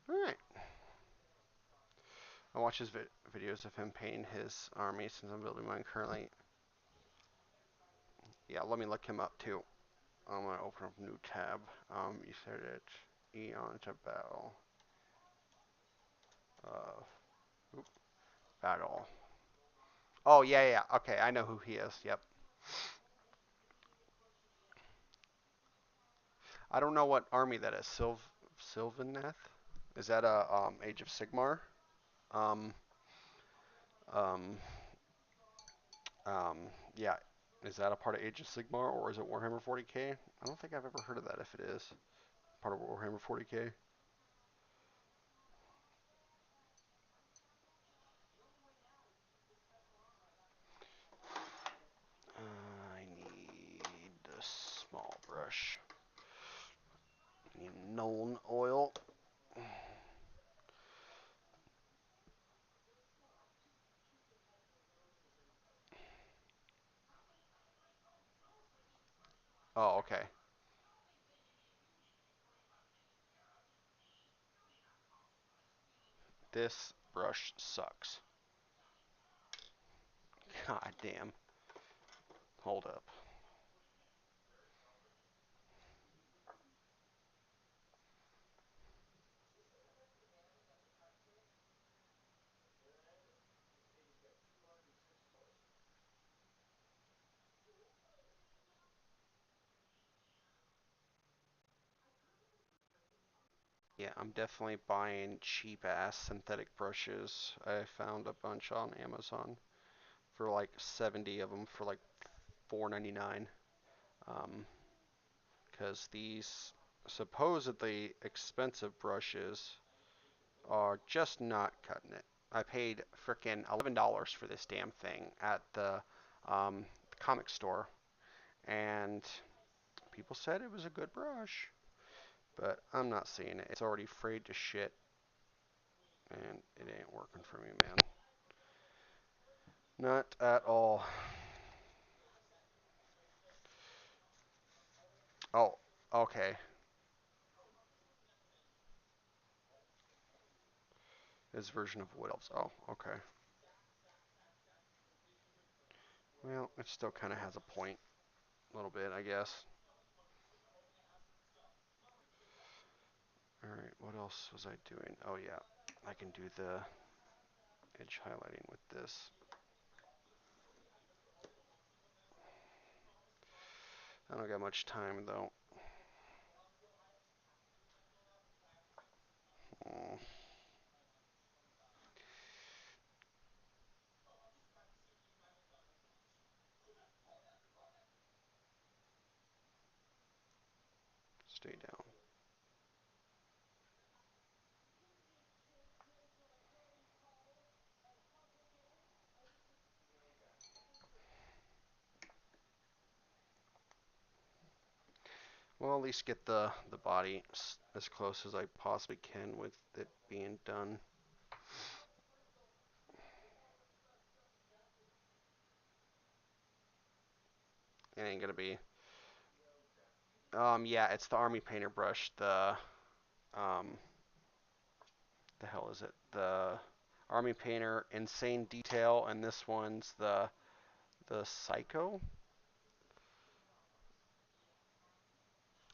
Alright. I watch his videos of him painting his army since I'm building mine currently. Yeah, let me look him up too. I'm gonna open up a new tab. You said it. Eon to battle. Uh, oop, battle. Oh yeah, yeah. Okay, I know who he is. Yep. I don't know what army that is. Sylvaneth? Is that a Age of Sigmar? Um, um, um, yeah. Is that a part of Age of Sigmar or is it Warhammer 40k? I don't think I've ever heard of that. If it is part of Warhammer 40k. I need a small brush. I need known oil. Oh, okay. This brush sucks. God damn. Hold up. Yeah, I'm definitely buying cheap ass synthetic brushes. I found a bunch on Amazon for like 70 of them for like $4.99. Um, because these supposedly expensive brushes are just not cutting it. I paid frickin' $11 for this damn thing at the comic store, and people said it was a good brush, but I'm not seeing it. It's already frayed to shit, and it ain't working for me, man. Not at all. Oh, okay. His version of Wood Elves. Oh, okay. Well, it still kind of has a point, a little bit, I guess. All right, what else was I doing? Oh yeah, I can do the edge highlighting with this. I don't got much time though. Mm, stay down. Well, at least get the body as close as I possibly can with it being done. It ain't gonna be. Yeah, it's the Army Painter brush. Um, the hell is it? The Army Painter Insane Detail, and this one's the Psycho.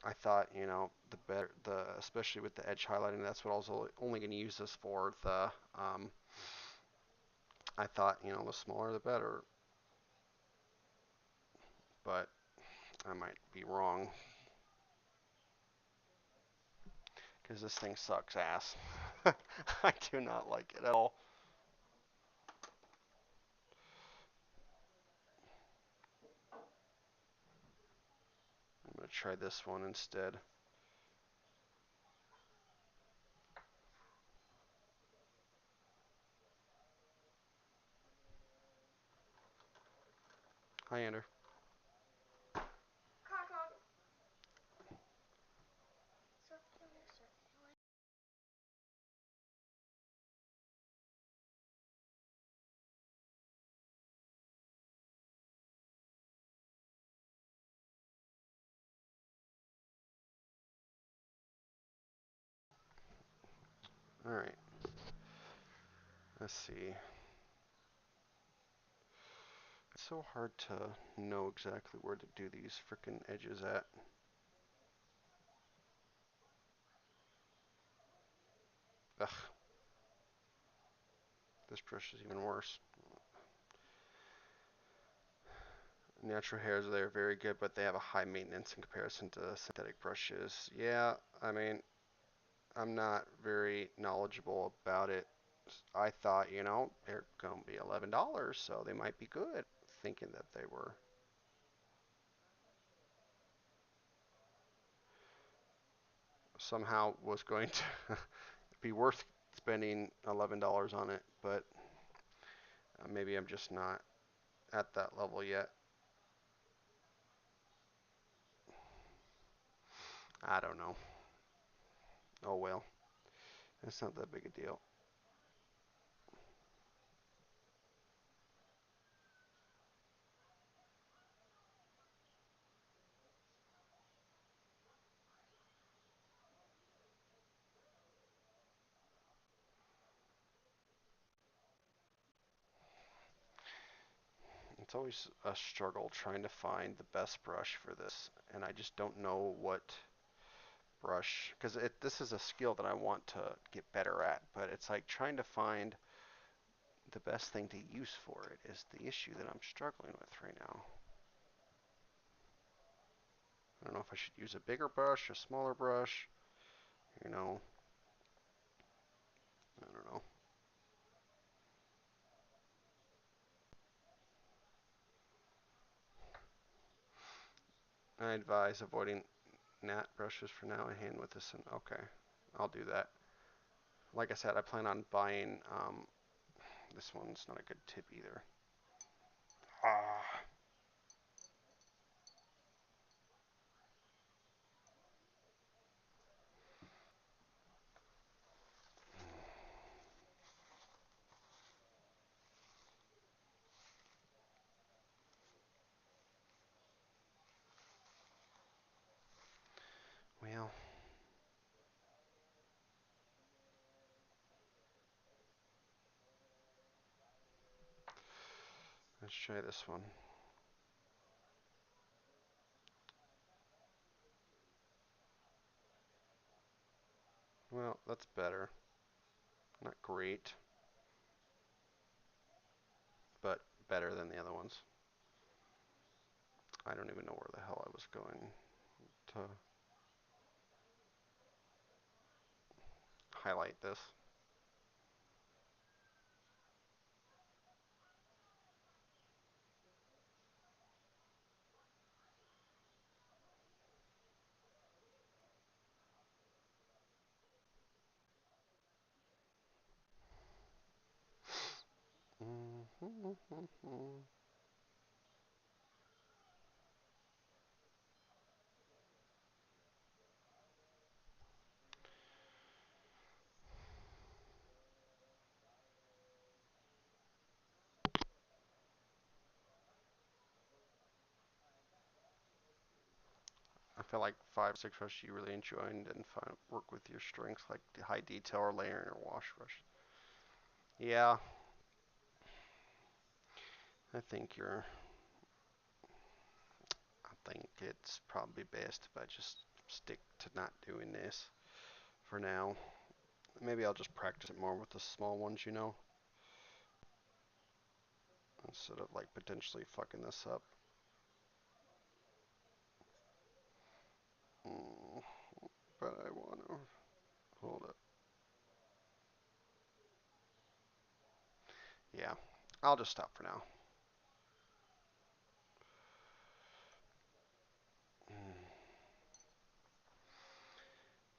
I thought, the better, especially with the edge highlighting, that's what I was only going to use this for. I thought, the smaller the better, but I might be wrong because this thing sucks ass. I do not like it at all. I'm going to try this one instead. Hi, Ender. Come on, come on. Circle, circle. All right. Let's see. It's so hard to know exactly where to do these frickin' edges at. Ugh, this brush is even worse. Natural hairs, they're very good, but they have a high maintenance in comparison to synthetic brushes. Yeah, I mean, I'm not very knowledgeable about it. I thought, they're going to be $11, so they might be good, thinking that they were. Somehow was going to be worth spending $11 on it, but maybe I'm just not at that level yet. I don't know. Oh well, it's not that big a deal. It's always a struggle trying to find the best brush for this, and I just don't know what brush, because this is a skill that I want to get better at, but it's like trying to find the best thing to use for it is the issue that I'm struggling with right now. I don't know if I should use a bigger brush, a smaller brush, you know, I don't know. I advise avoiding gnat brushes for now and hand with this, and okay, I'll do that. Like I said, I plan on buying, this one's not a good tip either. Ah, well, let's try this one. Well, that's better. Not great, but better than the other ones. I don't even know where the hell I was going to highlight this. I feel like 5, 6 brushes you really enjoy and then work with your strengths like high detail or layering or wash brush. Yeah, I think you're. I think it's probably best if I just stick to not doing this for now. Maybe I'll just practice it more with the small ones, instead of like potentially fucking this up. Mm, but I want to hold it. Yeah, I'll just stop for now. Mm,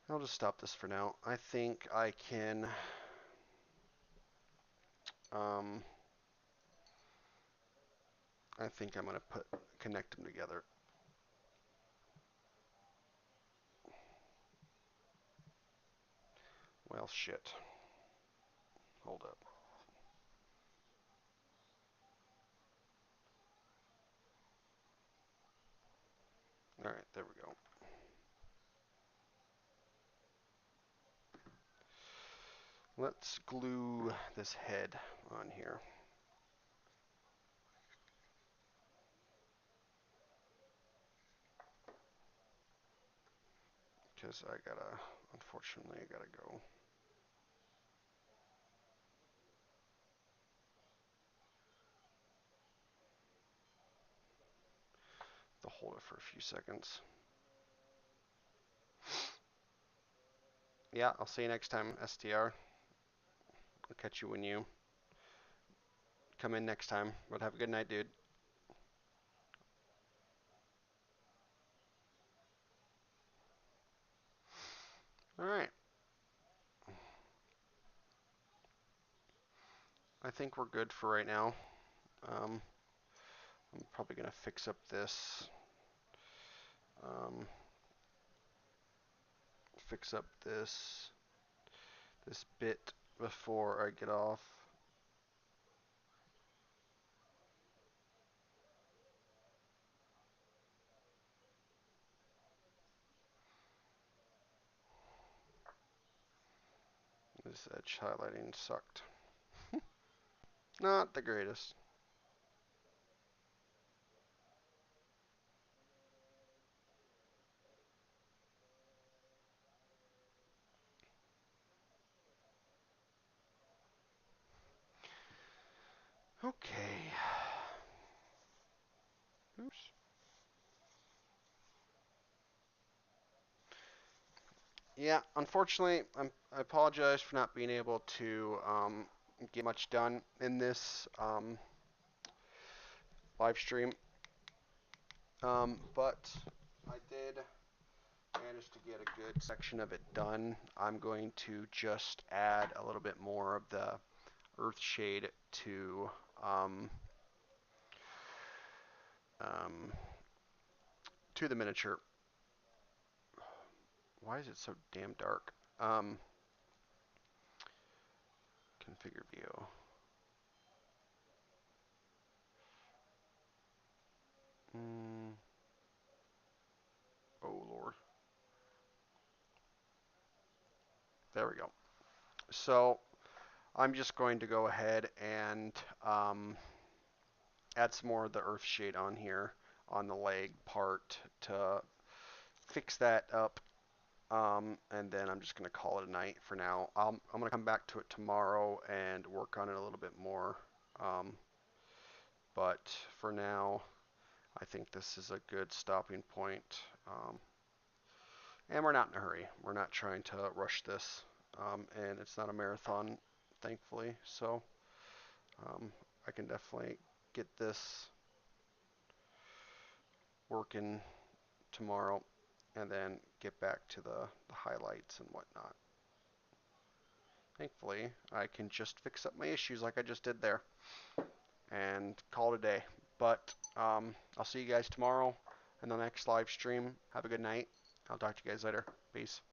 I'll just stop this for now. I think I can. Um, I think I'm gonna connect them together. Well, shit. Hold up. All right, there we go. Let's glue this head on here because unfortunately, I gotta go. To hold it for a few seconds. Yeah, I'll see you next time, STR. I'll catch you when you come in next time. But have a good night, dude. All right. I think we're good for right now. Um, I'm probably gonna fix up um, this bit before I get off. This edge highlighting sucked. Not the greatest. Okay. Oops. Yeah, unfortunately, I apologize for not being able to get much done in this live stream. But I did manage to get a good section of it done. I'm going to just add a little bit more of the earth shade um, um, to the miniature. Why is it so damn dark? Configure view. Mm, oh Lord. There we go. So I'm just going to go ahead and add some more of the earth shade on here on the leg part to fix that up. And then I'm just going to call it a night for now. I'm going to come back to it tomorrow and work on it a little bit more. Um, but for now, I think this is a good stopping point. And we're not in a hurry. We're not trying to rush this. And it's not a marathon, thankfully. So I can definitely get this working tomorrow and then get back to the highlights and whatnot. Thankfully, I can just fix up my issues like I just did there and call it a day. But I'll see you guys tomorrow in the next live stream. Have a good night. I'll talk to you guys later. Peace.